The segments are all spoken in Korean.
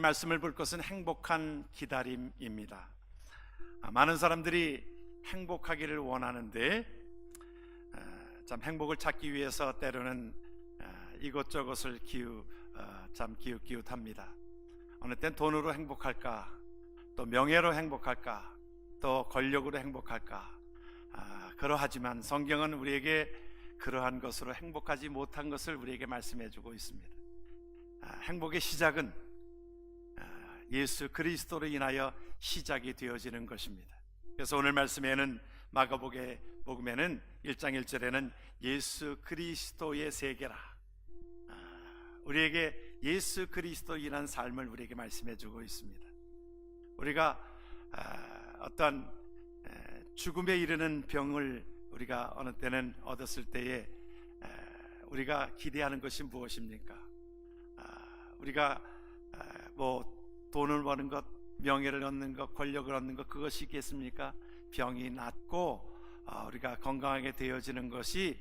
말씀을 볼 것은 행복한 기다림입니다. 많은 사람들이 행복하기를 원하는데 참 행복을 찾기 위해서 때로는 이것저것을 참 기웃기웃합니다. 어느 땐 돈으로 행복할까, 또 명예로 행복할까, 또 권력으로 행복할까. 그러하지만 성경은 우리에게 그러한 것으로 행복하지 못한 것을 우리에게 말씀해 주고 있습니다. 행복의 시작은 예수 그리스도로 인하여 시작이 되어지는 것입니다. 그래서 오늘 말씀에는 마가복음에는 1장 1절에는 예수 그리스도의 세계라, 우리에게 예수 그리스도로 인한 삶을 우리에게 말씀해 주고 있습니다. 우리가 어떤 죽음에 이르는 병을 우리가 어느 때는 얻었을 때에 우리가 기대하는 것이 무엇입니까? 우리가 뭐 돈을 버는 것, 명예를 얻는 것, 권력을 얻는 것, 그것이 있겠습니까? 병이 낫고 우리가 건강하게 되어지는 것이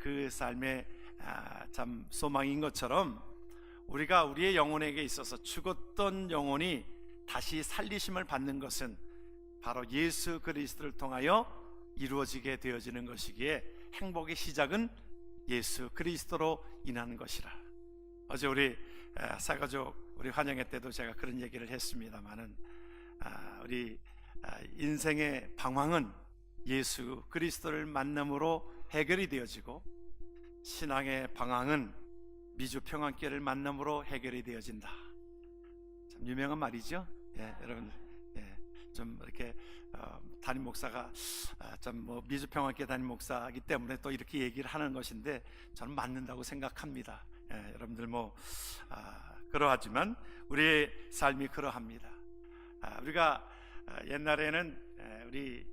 그 삶의 참 소망인 것처럼, 우리가 우리의 영혼에게 있어서 죽었던 영혼이 다시 살리심을 받는 것은 바로 예수 그리스도를 통하여 이루어지게 되어지는 것이기에 행복의 시작은 예수 그리스도로 인한 것이라. 어제 우리 사가족 우리 환영회 때도 제가 그런 얘기를 했습니다마는 우리 인생의 방황은 예수 그리스도를 만남으로 해결이 되어지고, 신앙의 방황은 미주 평안길을 만남으로 해결이 되어진다. 참 유명한 말이죠. 여러분, 좀 이렇게 담임 목사가 좀 뭐 미주 평안길 담임 목사이기 때문에 또 이렇게 얘기를 하는 것인데 저는 맞는다고 생각합니다. 여러분들 뭐 그러하지만 우리의 삶이 그러합니다. 우리가 옛날에는 우리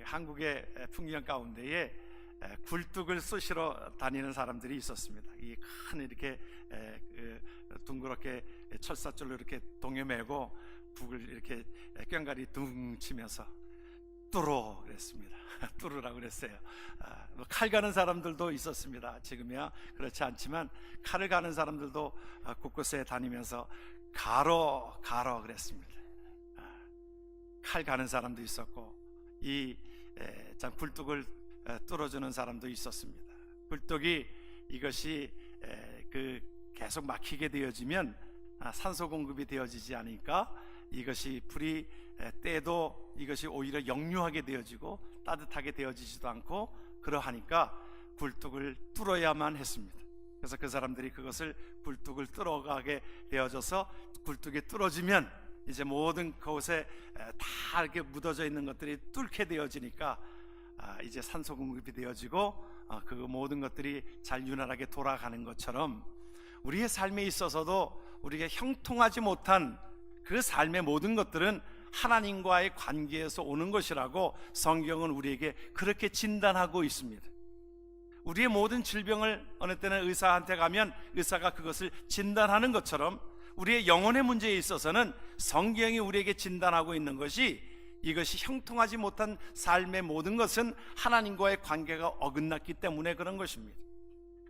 한국의 풍경 가운데에 굴뚝을 쑤시러 다니는 사람들이 있었습니다. 이 큰 이렇게 둥그렇게 철사줄로 이렇게 동여매고 북을 이렇게 꽹가리 둥 치면서 뚜루 그랬습니다. 뚜루라고 그랬어요. 칼 가는 사람들도 있었습니다. 지금이야 그렇지 않지만 칼을 가는 사람들도 곳곳에 다니면서 가로 그랬습니다. 칼 가는 사람도 있었고, 이 참 굴뚝을 뚫어주는 사람도 있었습니다. 굴뚝이 이것이 계속 막히게 되어지면 산소 공급이 되어지지 않으니까 이것이 불이 때도 이것이 오히려 역류하게 되어지고 따뜻하게 되어지지도 않고, 그러하니까 굴뚝을 뚫어야만 했습니다. 그래서 그 사람들이 그것을 굴뚝을 뚫어가게 되어져서 굴뚝이 뚫어지면 이제 모든 곳에 다 이렇게 묻어져 있는 것들이 뚫게 되어지니까 이제 산소 공급이 되어지고 그 모든 것들이 잘 유난하게 돌아가는 것처럼, 우리의 삶에 있어서도 우리가 형통하지 못한 그 삶의 모든 것들은 하나님과의 관계에서 오는 것이라고 성경은 우리에게 그렇게 진단하고 있습니다. 우리의 모든 질병을 어느 때는 의사한테 가면 의사가 그것을 진단하는 것처럼, 우리의 영혼의 문제에 있어서는 성경이 우리에게 진단하고 있는 것이, 이것이 형통하지 못한 삶의 모든 것은 하나님과의 관계가 어긋났기 때문에 그런 것입니다.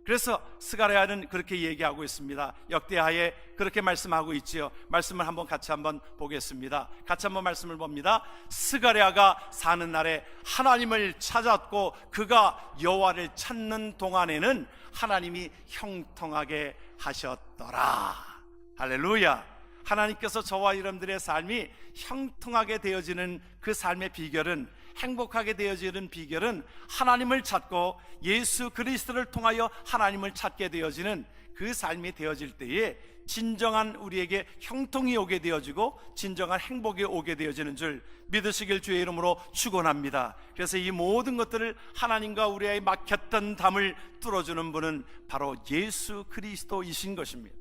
그래서 스가랴는 그렇게 얘기하고 있습니다. 역대하에 그렇게 말씀하고 있지요. 말씀을 같이 한번 보겠습니다. 같이 한번 말씀을 봅니다. 스가랴가 사는 날에 하나님을 찾았고 그가 여호와를 찾는 동안에는 하나님이 형통하게 하셨더라. 할렐루야. 하나님께서 저와 여러분들의 삶이 형통하게 되어지는 그 삶의 비결은, 행복하게 되어지는 비결은 하나님을 찾고 예수 그리스도를 통하여 하나님을 찾게 되어지는 그 삶이 되어질 때에 진정한 우리에게 형통이 오게 되어지고 진정한 행복이 오게 되어지는 줄 믿으시길 주의 이름으로 축원합니다. 그래서 이 모든 것들을 하나님과 우리의 막혔던 담을 뚫어주는 분은 바로 예수 그리스도이신 것입니다.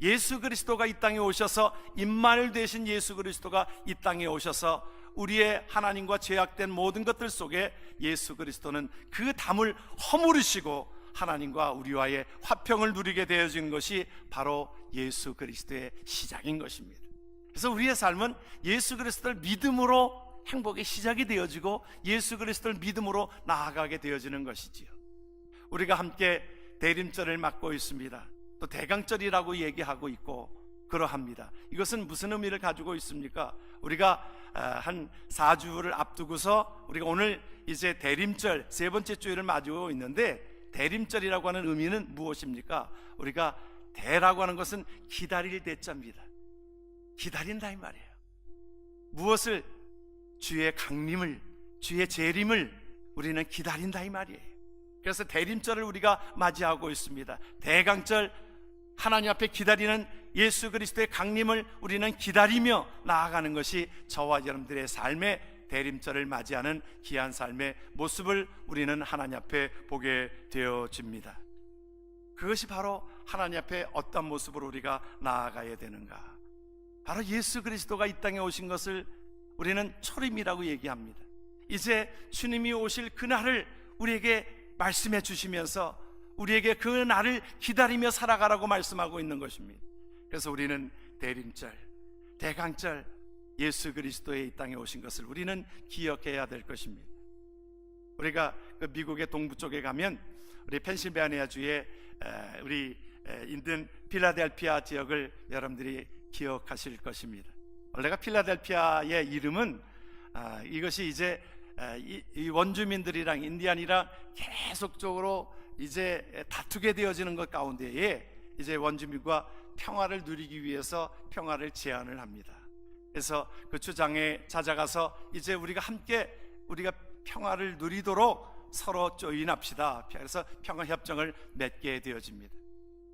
예수 그리스도가 이 땅에 오셔서, 임마누엘 되신 예수 그리스도가 이 땅에 오셔서 우리의 하나님과 죄악된 모든 것들 속에 예수 그리스도는 그 담을 허물으시고 하나님과 우리와의 화평을 누리게 되어진 것이 바로 예수 그리스도의 시작인 것입니다. 그래서 우리의 삶은 예수 그리스도를 믿음으로 행복의 시작이 되어지고 예수 그리스도를 믿음으로 나아가게 되어지는 것이지요. 우리가 함께 대림절을 맞고 있습니다. 또 대강절이라고 얘기하고 있고, 그러합니다. 이것은 무슨 의미를 가지고 있습니까? 우리가 한 4주를 앞두고서 우리가 오늘 이제 대림절 세 번째 주일을 맞이하고 있는데, 대림절이라고 하는 의미는 무엇입니까? 우리가 대라고 하는 것은 기다릴 대자입니다. 기다린다 이 말이에요. 무엇을? 주의 강림을, 주의 재림을 우리는 기다린다 이 말이에요. 그래서 대림절을 우리가 맞이하고 있습니다. 대강절, 하나님 앞에 기다리는 예수 그리스도의 강림을 우리는 기다리며 나아가는 것이 저와 여러분들의 삶의 대림절을 맞이하는 귀한 삶의 모습을 우리는 하나님 앞에 보게 되어집니다. 그것이 바로 하나님 앞에 어떤 모습으로 우리가 나아가야 되는가? 바로 예수 그리스도가 이 땅에 오신 것을 우리는 초림이라고 얘기합니다. 이제 주님이 오실 그날을 우리에게 말씀해 주시면서 우리에게 그 날을 기다리며 살아가라고 말씀하고 있는 것입니다. 그래서 우리는 대림절, 대강절, 예수 그리스도의 이 땅에 오신 것을 우리는 기억해야 될 것입니다. 우리가 그 미국의 동부 쪽에 가면 우리 펜실베니아 주의 우리 인근 필라델피아 지역을 여러분들이 기억하실 것입니다. 원래가 필라델피아의 이름은 이것이 이제 이 원주민들이랑 인디안이랑 계속적으로 이제 다투게 되어지는 것 가운데에 이제 원주민과 평화를 누리기 위해서 평화를 제안을 합니다. 그래서 그 주장에 찾아가서 이제 우리가 함께 우리가 평화를 누리도록 서로 조인합시다. 그래서 평화협정을 맺게 되어집니다.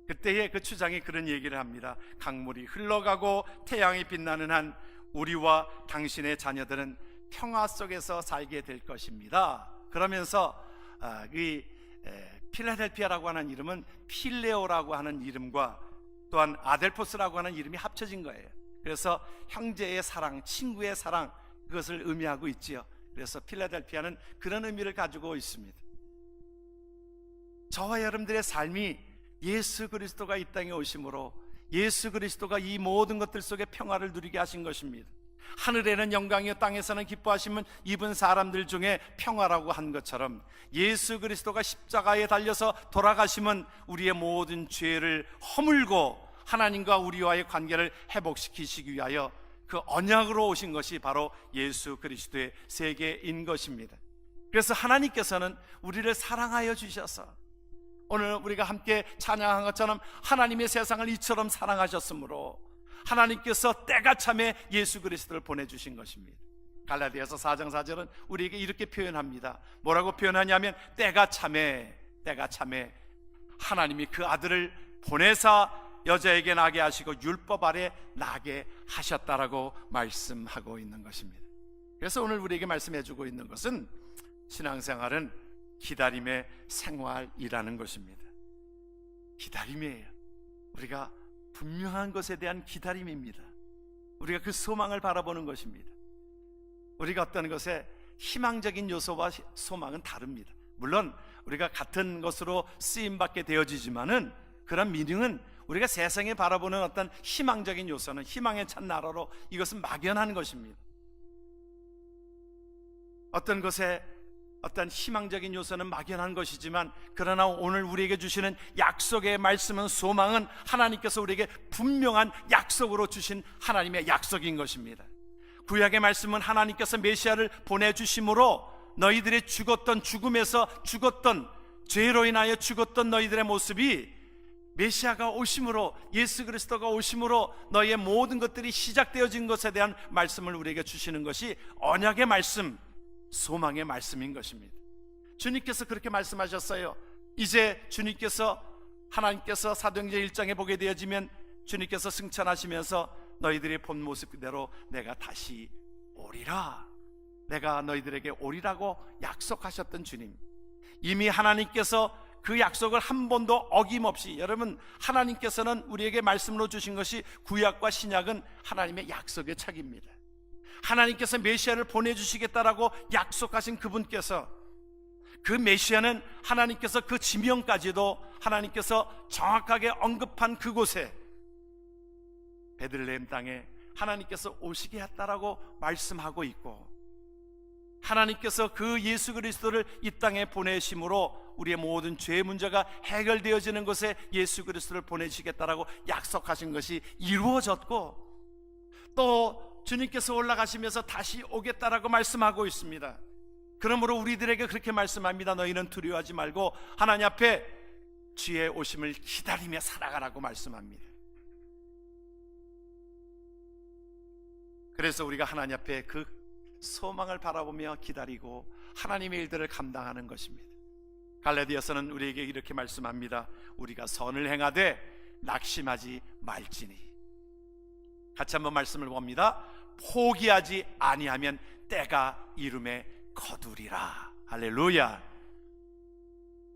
그때에 그 주장이 그런 얘기를 합니다. 강물이 흘러가고 태양이 빛나는 한 우리와 당신의 자녀들은 평화 속에서 살게 될 것입니다. 그러면서 이 필라델피아라고 하는 이름은 필레오라고 하는 이름과 또한 아델포스라고 하는 이름이 합쳐진 거예요. 그래서 형제의 사랑, 친구의 사랑, 그것을 의미하고 있지요. 그래서 필라델피아는 그런 의미를 가지고 있습니다. 저와 여러분들의 삶이 예수 그리스도가 이 땅에 오심으로 예수 그리스도가 이 모든 것들 속에 평화를 누리게 하신 것입니다. 하늘에는 영광이요 땅에서는 기뻐하심은 입은 사람들 중에 평화라고 한 것처럼 예수 그리스도가 십자가에 달려서 돌아가심은 우리의 모든 죄를 허물고 하나님과 우리와의 관계를 회복시키시기 위하여 그 언약으로 오신 것이 바로 예수 그리스도의 세계인 것입니다. 그래서 하나님께서는 우리를 사랑하여 주셔서 오늘 우리가 함께 찬양한 것처럼 하나님의 세상을 이처럼 사랑하셨으므로 하나님께서 때가 참에 예수 그리스도를 보내주신 것입니다. 갈라디아서 4장 4절은 우리에게 이렇게 표현합니다. 뭐라고 표현하냐면 때가 참에 하나님이 그 아들을 보내사 여자에게 나게 하시고 율법 아래 나게 하셨다라고 말씀하고 있는 것입니다. 그래서 오늘 우리에게 말씀해 주고 있는 것은 신앙생활은 기다림의 생활이라는 것입니다. 기다림이에요. 우리가 분명한 것에 대한 기다림입니다. 우리가 그 소망을 바라보는 것입니다. 우리가 어떤 것에 희망적인 요소와 소망은 다릅니다. 물론 우리가 같은 것으로 쓰임받게 되어지지만은 그런 미닝은 우리가 세상에 바라보는 어떤 희망적인 요소는 희망의 찬 나라로 이것은 막연한 것입니다. 어떤 것에 어떤 희망적인 요소는 막연한 것이지만 그러나 오늘 우리에게 주시는 약속의 말씀은 소망은 하나님께서 우리에게 분명한 약속으로 주신 하나님의 약속인 것입니다. 구약의 말씀은 하나님께서 메시아를 보내주심으로 너희들의 죽었던 죽음에서 죽었던 죄로 인하여 죽었던 너희들의 모습이 메시아가 오심으로 예수 그리스도가 오심으로 너희의 모든 것들이 시작되어진 것에 대한 말씀을 우리에게 주시는 것이 언약의 말씀, 소망의 말씀인 것입니다. 주님께서 그렇게 말씀하셨어요. 이제 주님께서 하나님께서 사도행전 1장에 보게 되어지면 주님께서 승천하시면서 너희들의 본 모습 그대로 내가 다시 오리라, 내가 너희들에게 오리라고 약속하셨던 주님, 이미 하나님께서 그 약속을 한 번도 어김없이, 여러분 하나님께서는 우리에게 말씀으로 주신 것이 구약과 신약은 하나님의 약속의 책입니다. 하나님께서 메시아를 보내주시겠다라고 약속하신 그분께서, 그 메시아는 하나님께서 그 지명까지도 하나님께서 정확하게 언급한 그곳에 베들레헴 땅에 하나님께서 오시게 했다라고 말씀하고 있고, 하나님께서 그 예수 그리스도를 이 땅에 보내심으로 우리의 모든 죄의 문제가 해결되어지는 곳에 예수 그리스도를 보내주시겠다라고 약속하신 것이 이루어졌고, 또 주님께서 올라가시면서 다시 오겠다라고 말씀하고 있습니다. 그러므로 우리들에게 그렇게 말씀합니다. 너희는 두려워하지 말고 하나님 앞에 주의 오심을 기다리며 살아가라고 말씀합니다. 그래서 우리가 하나님 앞에 그 소망을 바라보며 기다리고 하나님의 일들을 감당하는 것입니다. 갈라디아서는 우리에게 이렇게 말씀합니다. 우리가 선을 행하되 낙심하지 말지니. 같이 한번 말씀을 봅니다. 포기하지 아니하면 때가 이름에 거두리라. 할렐루야.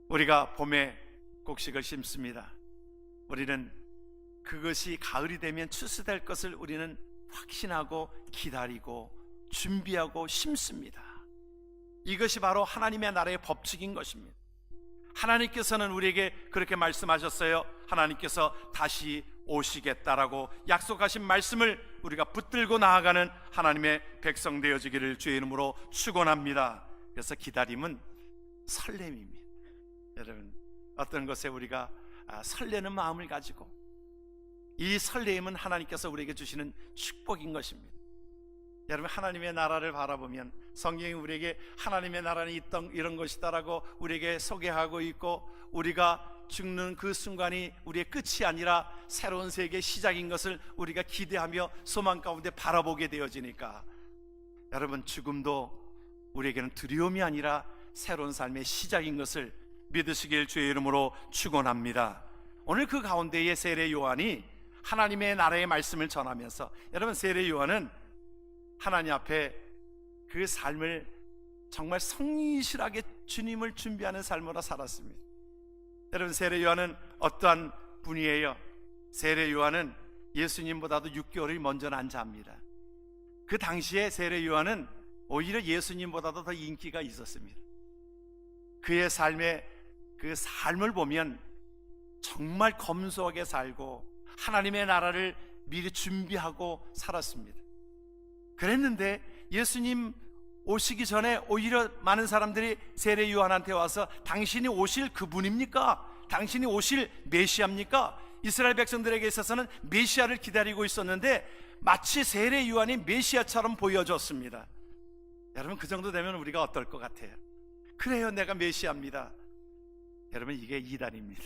우리가 봄에 곡식을 심습니다. 우리는 그것이 가을이 되면 추수될 것을 우리는 확신하고 기다리고 준비하고 심습니다. 이것이 바로 하나님의 나라의 법칙인 것입니다. 하나님께서는 우리에게 그렇게 말씀하셨어요. 하나님께서 다시 오시겠다라고 약속하신 말씀을 우리가 붙들고 나아가는 하나님의 백성 되어지기를 주의 이름으로 축원합니다. 그래서 기다림은 설렘입니다. 여러분, 어떤 것에 우리가 설레는 마음을 가지고, 이 설렘은 하나님께서 우리에게 주시는 축복인 것입니다. 여러분, 하나님의 나라를 바라보면 성경이 우리에게 하나님의 나라는 이런 것이다라고 우리에게 소개하고 있고, 우리가 죽는 그 순간이 우리의 끝이 아니라 새로운 세계의 시작인 것을 우리가 기대하며 소망 가운데 바라보게 되어지니까, 여러분, 죽음도 우리에게는 두려움이 아니라 새로운 삶의 시작인 것을 믿으시길 주의 이름으로 축원합니다. 오늘 그 가운데에 세례 요한이 하나님의 나라의 말씀을 전하면서, 여러분, 세례 요한은 하나님 앞에 그 삶을 정말 성실하게 주님을 준비하는 삶으로 살았습니다. 여러분, 세례 요한은 어떠한 분이에요? 세례 요한은 예수님보다도 6개월이 먼저 난 자입니다. 그 당시에 세례 요한은 오히려 예수님보다도 더 인기가 있었습니다. 그의 삶의 그 삶을 보면 정말 검소하게 살고 하나님의 나라를 미리 준비하고 살았습니다. 그랬는데 예수님 오시기 전에 오히려 많은 사람들이 세례 요한한테 와서 당신이 오실 그분입니까? 당신이 오실 메시아입니까? 이스라엘 백성들에게 있어서는 메시아를 기다리고 있었는데 마치 세례 요한이 메시아처럼 보여졌습니다. 여러분, 그 정도 되면 우리가 어떨 것 같아요? 그래요, 내가 메시아입니다. 여러분, 이게 이단입니다.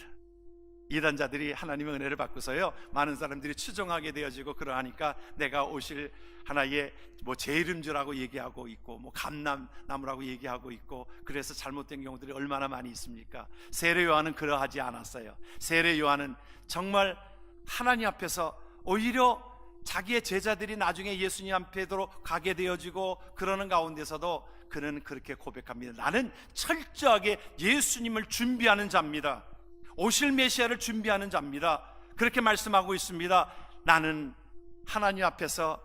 이단자들이 하나님의 은혜를 받고서요, 많은 사람들이 추종하게 되어지고 그러하니까 내가 오실 하나의 제 이름 주라고 얘기하고 있고, 감람나무라고 얘기하고 있고, 그래서 잘못된 경우들이 얼마나 많이 있습니까? 세례 요한은 그러하지 않았어요. 세례 요한은 정말 하나님 앞에서 오히려 자기의 제자들이 나중에 예수님 앞에로 가게 되어지고 그러는 가운데서도 그는 그렇게 고백합니다. 나는 철저하게 예수님을 준비하는 자입니다. 오실 메시아를 준비하는 자입니다. 그렇게 말씀하고 있습니다. 나는 하나님 앞에서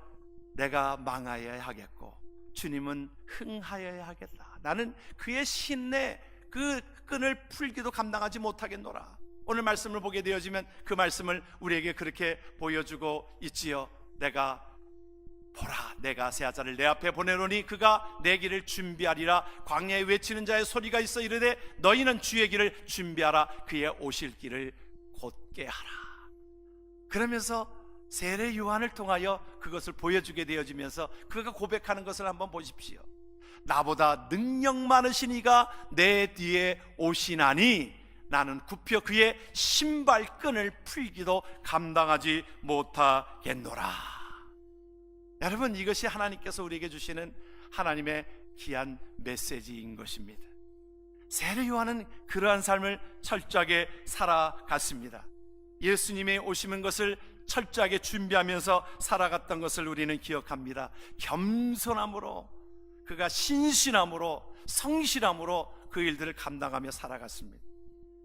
내가 망하여야 하겠고 주님은 흥하여야 하겠다. 나는 그의 신내 그 끈을 풀기도 감당하지 못하겠노라. 오늘 말씀을 보게 되어지면 그 말씀을 우리에게 그렇게 보여주고 있지요. 보라, 내가 새 아자를 내 앞에 보내노니 그가 내 길을 준비하리라. 광야에 외치는 자의 소리가 있어 이르되 너희는 주의 길을 준비하라. 그의 오실 길을 곧게 하라. 그러면서 세례 요한을 통하여 그것을 보여주게 되어지면서 그가 고백하는 것을 한번 보십시오. 나보다 능력 많으신 이가 내 뒤에 오시나니 나는 굽혀 그의 신발끈을 풀기도 감당하지 못하겠노라. 여러분, 이것이 하나님께서 우리에게 주시는 하나님의 귀한 메시지인 것입니다. 세례 요한은 그러한 삶을 철저하게 살아갔습니다. 예수님의 오시는 것을 철저하게 준비하면서 살아갔던 것을 우리는 기억합니다. 겸손함으로, 그가 신실함으로, 성실함으로 그 일들을 감당하며 살아갔습니다.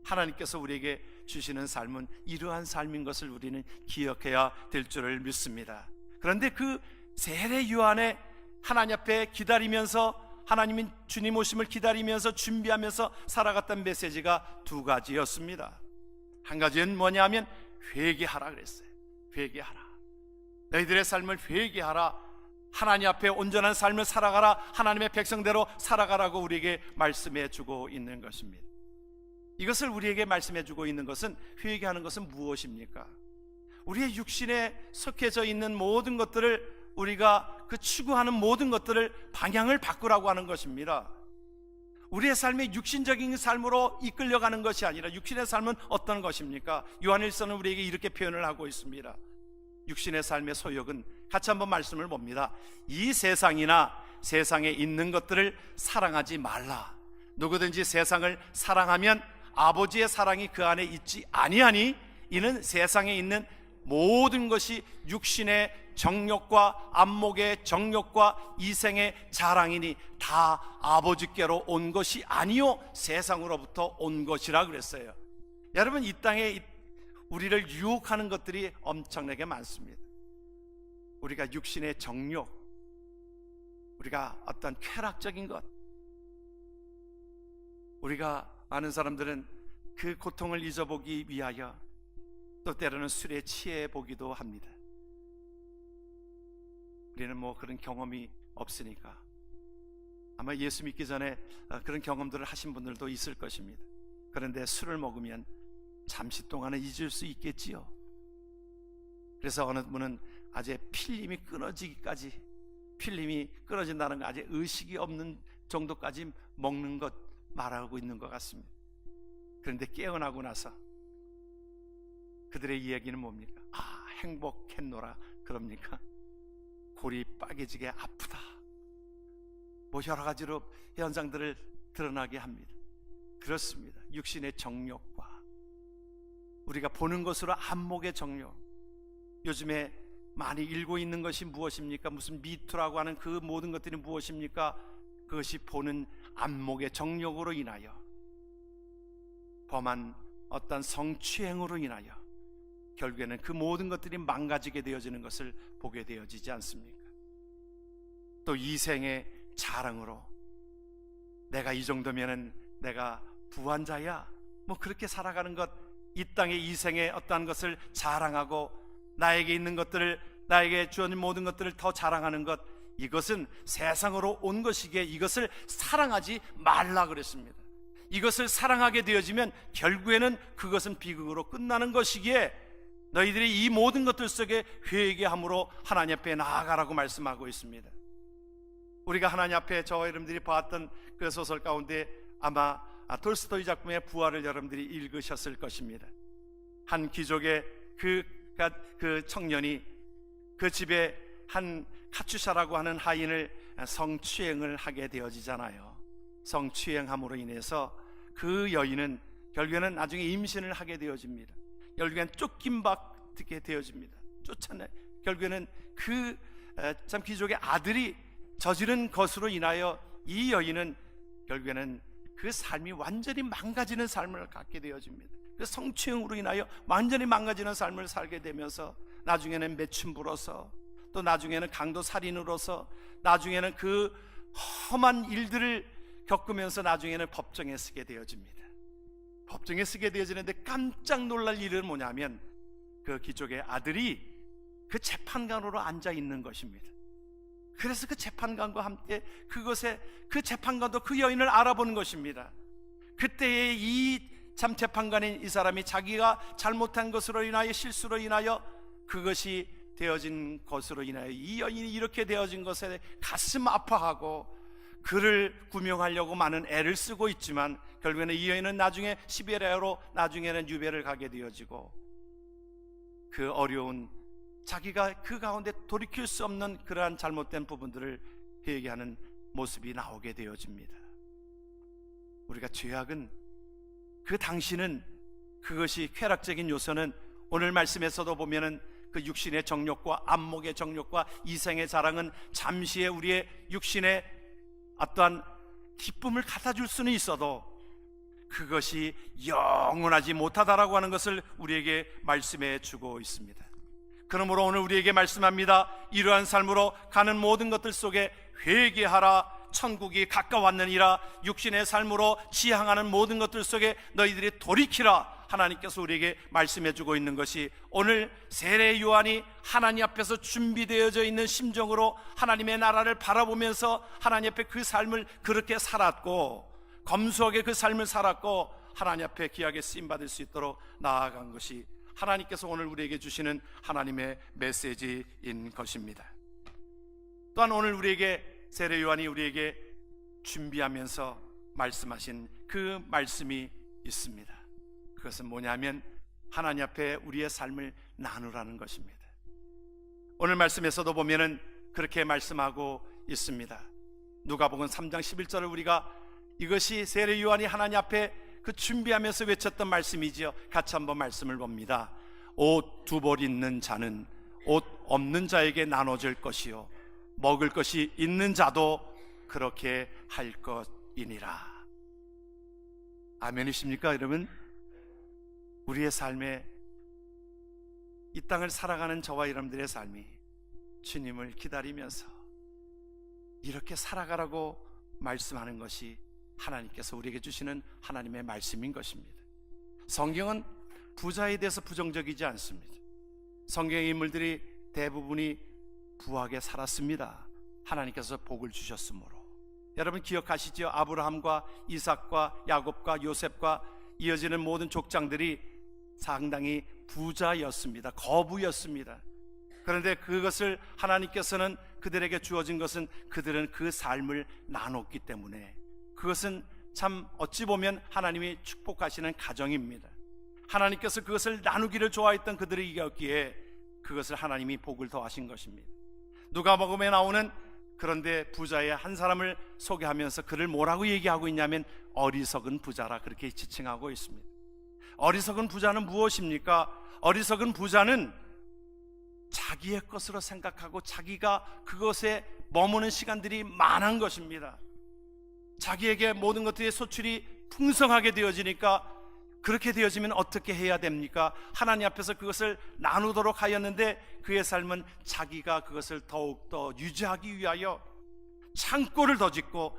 하나님께서 우리에게 주시는 삶은 이러한 삶인 것을 우리는 기억해야 될 줄을 믿습니다. 그런데 그 세례 요한의 하나님 앞에 기다리면서, 하나님인 주님 오심을 기다리면서 준비하면서 살아갔던 메시지가 두 가지였습니다. 한 가지는 뭐냐면 회개하라 그랬어요. 회개하라. 너희들의 삶을 회개하라. 하나님 앞에 온전한 삶을 살아가라. 하나님의 백성대로 살아가라고 우리에게 말씀해 주고 있는 것입니다. 이것을 우리에게 말씀해 주고 있는 것은, 회개하는 것은 무엇입니까? 우리의 육신에 속해져 있는 모든 것들을, 우리가 그 추구하는 모든 것들을 방향을 바꾸라고 하는 것입니다. 우리의 삶이 육신적인 삶으로 이끌려가는 것이 아니라, 육신의 삶은 어떤 것입니까? 요한일서는 우리에게 이렇게 표현을 하고 있습니다. 육신의 삶의 소욕은, 같이 한번 말씀을 봅니다. 이 세상이나 세상에 있는 것들을 사랑하지 말라. 누구든지 세상을 사랑하면 아버지의 사랑이 그 안에 있지 아니하니, 이는 세상에 있는 모든 것이 육신의 정욕과 안목의 정욕과 이생의 자랑이니 다 아버지께로 온 것이 아니요 세상으로부터 온 것이라 그랬어요. 여러분, 이 땅에 우리를 유혹하는 것들이 엄청나게 많습니다. 우리가 육신의 정욕, 우리가 어떤 쾌락적인 것, 우리가 많은 사람들은 그 고통을 잊어보기 위하여 또 때로는 술에 취해 보기도 합니다. 우리는 뭐 그런 경험이 없으니까 아마 예수 믿기 전에 그런 경험들을 하신 분들도 있을 것입니다. 그런데 술을 먹으면 잠시 동안은 잊을 수 있겠지요. 그래서 어느 분은 아주 필름이 끊어지기까지, 필름이 끊어진다는 거 아주 의식이 없는 정도까지 먹는 것 말하고 있는 것 같습니다. 그런데 깨어나고 나서 그들의 이야기는 뭡니까? 아, 행복했노라 그럽니까? 골이 빨개지게 아프다, 뭐 여러 가지로 현상들을 드러나게 합니다. 그렇습니다. 육신의 정욕과 우리가 보는 것으로 안목의 정욕, 요즘에 많이 일고 있는 것이 무엇입니까? 무슨 미투라고 하는 그 모든 것들이 무엇입니까? 그것이 보는 안목의 정욕으로 인하여, 범한 어떤 성취행으로 인하여 결국에는 그 모든 것들이 망가지게 되어지는 것을 보게 되어지지 않습니까? 또 이생의 자랑으로, 내가 이 정도면은 내가 부한자야, 뭐 그렇게 살아가는 것, 이 땅의 이생의 어떠한 것을 자랑하고 나에게 있는 것들을, 나에게 주어진 모든 것들을 더 자랑하는 것, 이것은 세상으로 온 것이기에 이것을 사랑하지 말라 그랬습니다. 이것을 사랑하게 되어지면 결국에는 그것은 비극으로 끝나는 것이기에 너희들이 이 모든 것들 속에 회개함으로 하나님 앞에 나아가라고 말씀하고 있습니다. 우리가 하나님 앞에 저와 여러분들이 봤던 그 소설 가운데 아마 톨스토이 작품의 부활을 여러분들이 읽으셨을 것입니다. 한 귀족의 그 청년이 그 집에 한 카츄샤라고 하는 하인을 성추행을 하게 되어지잖아요. 성추행함으로 인해서 그 여인은 결국에는 나중에 임신을 하게 되어집니다. 결국에는 쫓김받게 되어집니다. 쫓아내, 결국에는 그 참 귀족의 아들이 저지른 것으로 인하여 이 여인은 결국에는 그 삶이 완전히 망가지는 삶을 갖게 되어집니다. 그 성추행으로 인하여 완전히 망가지는 삶을 살게 되면서 나중에는 매춘부로서, 또 나중에는 강도살인으로서, 나중에는 그 험한 일들을 겪으면서 나중에는 법정에 서게 되어집니다. 법정에 서게 되어지는데 깜짝 놀랄 일은 뭐냐면 그 귀족의 아들이 그 재판관으로 앉아 있는 것입니다. 그래서 그 재판관과 함께 그것에, 그 재판관도 그 여인을 알아보는 것입니다. 그때에 이 참 재판관인 이 사람이 자기가 잘못한 것으로 인하여, 실수로 인하여 그것이 되어진 것으로 인하여 이 여인이 이렇게 되어진 것에 가슴 아파하고 그를 구명하려고 많은 애를 쓰고 있지만 결국에는 이 여인은 나중에 시베리아로, 나중에는 유배를 가게 되어지고 그 어려운, 자기가 그 가운데 돌이킬 수 없는 그러한 잘못된 부분들을 회개하는 모습이 나오게 되어집니다. 우리가 죄악은, 그 당시는 그것이 쾌락적인 요소는 오늘 말씀에서도 보면은 그 육신의 정욕과 안목의 정욕과 이생의 자랑은 잠시의 우리의 육신의 어떠한 기쁨을 갖다줄 수는 있어도 그것이 영원하지 못하다라고 하는 것을 우리에게 말씀해 주고 있습니다. 그러므로 오늘 우리에게 말씀합니다. 이러한 삶으로 가는 모든 것들 속에 회개하라, 천국이 가까웠느니라. 육신의 삶으로 지향하는 모든 것들 속에 너희들이 돌이키라. 하나님께서 우리에게 말씀해 주고 있는 것이, 오늘 세례 요한이 하나님 앞에서 준비되어져 있는 심정으로 하나님의 나라를 바라보면서 하나님 앞에 그 삶을 그렇게 살았고, 검소하게 그 삶을 살았고, 하나님 앞에 귀하게 쓰임받을 수 있도록 나아간 것이 하나님께서 오늘 우리에게 주시는 하나님의 메시지인 것입니다. 또한 오늘 우리에게 세례 요한이 우리에게 준비하면서 말씀하신 그 말씀이 있습니다. 그것은 뭐냐면 하나님 앞에 우리의 삶을 나누라는 것입니다. 오늘 말씀에서도 보면은 그렇게 말씀하고 있습니다. 누가복음 3장 11절을 우리가 이것이 세례 요한이 하나님 앞에 그 준비하면서 외쳤던 말씀이지요. 같이 한번 말씀을 봅니다. 옷 두 벌 있는 자는 옷 없는 자에게 나눠질 것이요 먹을 것이 있는 자도 그렇게 할 것이니라. 아멘이십니까 여러분? 우리의 삶에 이 땅을 살아가는 저와 여러분들의 삶이 주님을 기다리면서 이렇게 살아가라고 말씀하는 것이 하나님께서 우리에게 주시는 하나님의 말씀인 것입니다. 성경은 부자에 대해서 부정적이지 않습니다. 성경의 인물들이 대부분이 부하게 살았습니다. 하나님께서 복을 주셨으므로. 여러분 기억하시죠? 아브라함과 이삭과 야곱과 요셉과 이어지는 모든 족장들이 상당히 부자였습니다. 거부였습니다. 그런데 그것을 하나님께서는 그들에게 주어진 것은 그들은 그 삶을 나눴기 때문에 그것은 참 어찌 보면 하나님이 축복하시는 가정입니다. 하나님께서 그것을 나누기를 좋아했던 그들이었기에 그것을 하나님이 복을 더하신 것입니다. 누가복음에 나오는 그런데 부자의 한 사람을 소개하면서 그를 뭐라고 얘기하고 있냐면 어리석은 부자라 그렇게 지칭하고 있습니다. 어리석은 부자는 무엇입니까? 어리석은 부자는 자기의 것으로 생각하고 자기가 그것에 머무는 시간들이 많은 것입니다. 자기에게 모든 것들의 소출이 풍성하게 되어지니까 그렇게 되어지면 어떻게 해야 됩니까? 하나님 앞에서 그것을 나누도록 하였는데 그의 삶은 자기가 그것을 더욱더 유지하기 위하여 창고를 더 짓고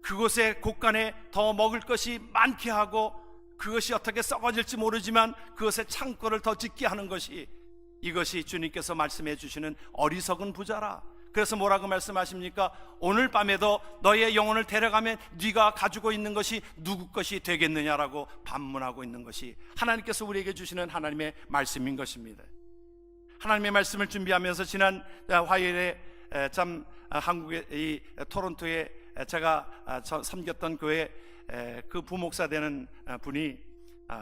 그곳에 곳간에 더 먹을 것이 많게 하고 그것이 어떻게 썩어질지 모르지만 그것에 창고를 더 짓게 하는 것이 이것이 주님께서 말씀해 주시는 어리석은 부자라. 그래서 뭐라고 말씀하십니까? 오늘 밤에도 너의 영혼을 데려가면 네가 가지고 있는 것이 누구 것이 되겠느냐라고 반문하고 있는 것이 하나님께서 우리에게 주시는 하나님의 말씀인 것입니다. 하나님의 말씀을 준비하면서 지난 화요일에 참 한국의 이 토론토에 제가 섬겼던 교회 그 부목사 되는 분이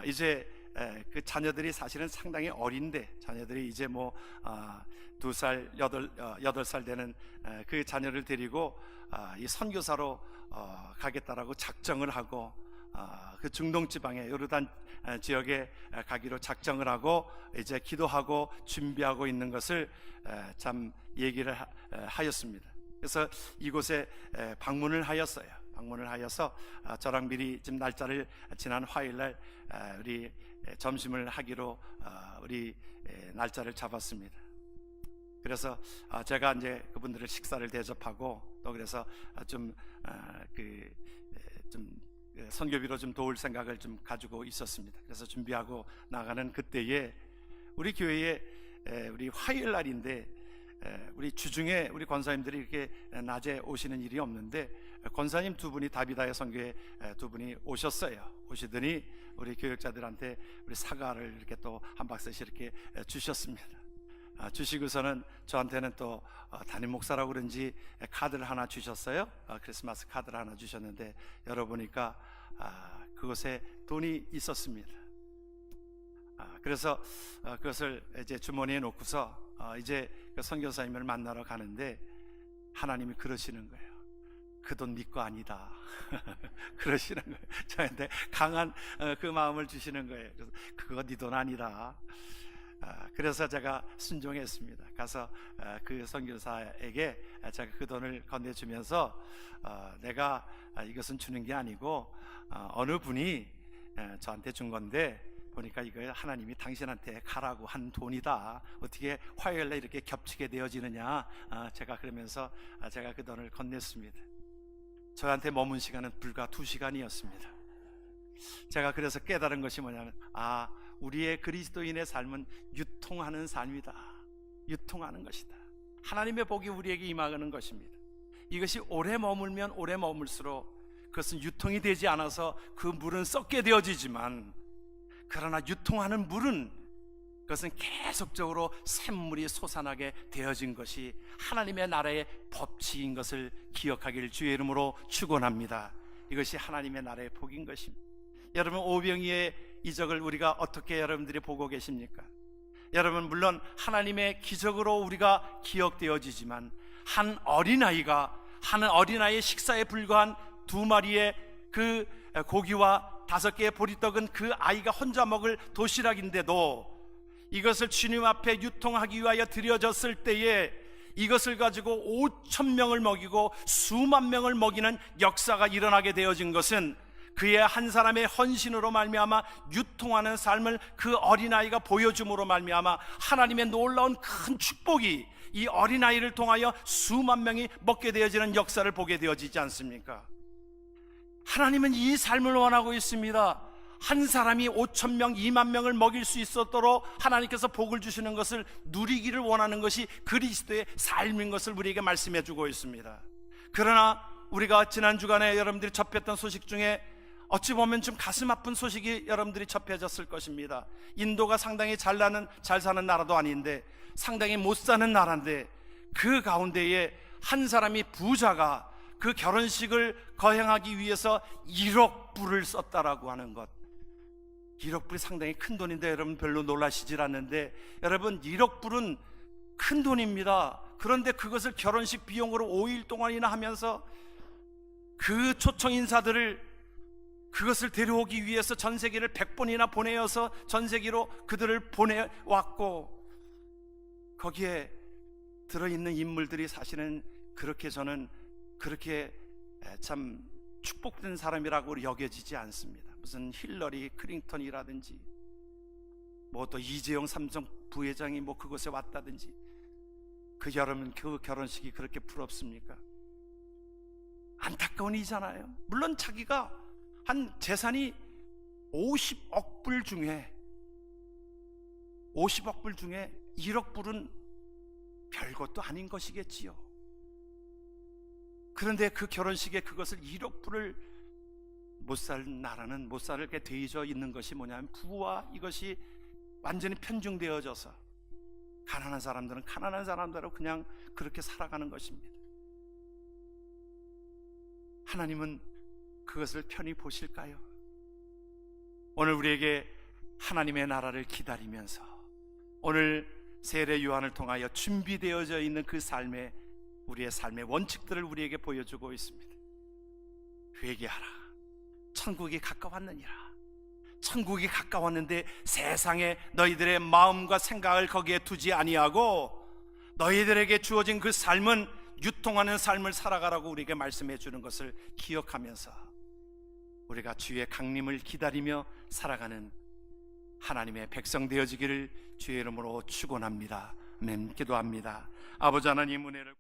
이제 그 자녀들이 사실은 상당히 어린데 자녀들이 이제 뭐 2살, 8살 되는 그 자녀를 데리고 이 선교사로 가겠다라고 작정을 하고 그 중동 지방의 요르단 지역에 가기로 작정을 하고 이제 기도하고 준비하고 있는 것을 참 얘기를 하였습니다. 그래서 이곳에 방문을 하였어요. 방문을 하여서 저랑 미리 지금 날짜를 지난 화요일날 우리 점심을 하기로 우리 날짜를 잡았습니다. 그래서 제가 이제 그분들을 식사를 대접하고 또 그래서 좀 선교비로 좀 도울 생각을 좀 가지고 있었습니다. 그래서 준비하고 나가는 그때에 우리 교회에 우리 화요일 날인데 우리 주중에 우리 권사님들이 이렇게 낮에 오시는 일이 없는데 권사님 두 분이 다비다의 선교회 두 분이 오시더니 우리 교역자들한테 우리 사과를 이렇게 또 한 박스씩 이렇게 주셨습니다. 주시고서는 저한테는 또 담임 목사라고 그런지 카드를 하나 주셨어요. 크리스마스 카드를 하나 주셨는데 열어보니까 그곳에 돈이 있었습니다. 그래서 그것을 이제 주머니에 놓고서 이제 그 선교사님을 만나러 가는데 하나님이 그러시는 거예요. 그 돈 네 거 아니다. 그러시는 거예요. 저한테 강한 그 마음을 주시는 거예요. 그래서 그거 네 돈 아니다. 그래서 제가 순종했습니다. 가서 그 선교사에게 제가 그 돈을 건네주면서 내가 이것은 주는 게 아니고 어느 분이 저한테 준 건데 보니까 이거 하나님이 당신한테 가라고 한 돈이다. 어떻게 화요일에 이렇게 겹치게 되어지느냐. 제가 그러면서 제가 그 돈을 건넸습니다. 저한테 머문 시간은 불과 2시간이었습니다. 제가 그래서 깨달은 것이 뭐냐면 우리의 그리스도인의 삶은 유통하는 삶이다. 유통하는 것이다. 하나님의 복이 우리에게 임하는 것입니다. 이것이 오래 머물면 오래 머물수록 그것은 유통이 되지 않아서 그 물은 썩게 되어지지만, 그러나 유통하는 물은 그것은 계속적으로 샘물이 솟아나게 되어진 것이 하나님의 나라의 법칙인 것을 기억하기를 주의 이름으로 축원합니다. 이것이 하나님의 나라의 복인 것입니다. 여러분, 오병이의 이적을 우리가 어떻게 여러분들이 보고 계십니까? 여러분, 물론 하나님의 기적으로 우리가 기억되어지지만 한 어린아이의 식사에 불과한 2마리의 그 고기와 5개의 보리떡은 그 아이가 혼자 먹을 도시락인데도 이것을 주님 앞에 유통하기 위하여 드려졌을 때에 이것을 가지고 5,000명을 먹이고 수만 명을 먹이는 역사가 일어나게 되어진 것은 그의 한 사람의 헌신으로 말미암아 유통하는 삶을 그 어린아이가 보여줌으로 말미암아 하나님의 놀라운 큰 축복이 이 어린아이를 통하여 수만 명이 먹게 되어지는 역사를 보게 되어지지 않습니까? 하나님은 이 삶을 원하고 있습니다. 한 사람이 5,000명, 2만 명을 먹일 수 있도록 하나님께서 복을 주시는 것을 누리기를 원하는 것이 그리스도의 삶인 것을 우리에게 말씀해 주고 있습니다. 그러나 우리가 지난 주간에 여러분들이 접했던 소식 중에 어찌 보면 좀 가슴 아픈 소식이 여러분들이 접해졌을 것입니다. 인도가 상당히 잘 사는 나라도 아닌데 상당히 못 사는 나라인데 그 가운데에 한 사람이 부자가 그 결혼식을 거행하기 위해서 1억 불을 썼다라고 하는 것. 1억 불이 상당히 큰 돈인데 여러분 별로 놀라시질 않는데, 여러분 1억 불은 큰 돈입니다. 그런데 그것을 결혼식 비용으로 5일 동안이나 하면서 그 초청 인사들을 그것을 데려오기 위해서 전 세계를 100번이나 보내어서 전 세계로 그들을 보내왔고, 거기에 들어있는 인물들이 사실은 그렇게 저는 그렇게 참 축복된 사람이라고 여겨지지 않습니다. 무슨 힐러리 클린턴이라든지 뭐 또 이재용 삼성 부회장이 뭐 그곳에 왔다든지, 여러분 그 결혼식이 그렇게 부럽습니까? 안타까운 일이잖아요. 물론 자기가 한 재산이 50억 불 중에 1억 불은 별것도 아닌 것이겠지요. 그런데 그 결혼식에 그것을 1억 불을 못 살 나라는 못 살게 되어져 있는 것이 뭐냐면, 부와 이것이 완전히 편중되어져서 가난한 사람들은 가난한 사람대로 그냥 그렇게 살아가는 것입니다. 하나님은 그것을 편히 보실까요? 오늘 우리에게 하나님의 나라를 기다리면서 오늘 세례 요한을 통하여 준비되어져 있는 그 삶의, 우리의 삶의 원칙들을 우리에게 보여주고 있습니다. 회개하라, 천국이 가까웠느니라. 천국이 가까웠는데 세상에 너희들의 마음과 생각을 거기에 두지 아니하고 너희들에게 주어진 그 삶은 유통하는 삶을 살아가라고 우리에게 말씀해 주는 것을 기억하면서 우리가 주의 강림을 기다리며 살아가는 하나님의 백성 되어지기를 주의 이름으로 축원합니다. 아멘. 기도합니다. 아버지 하나님, 은혜를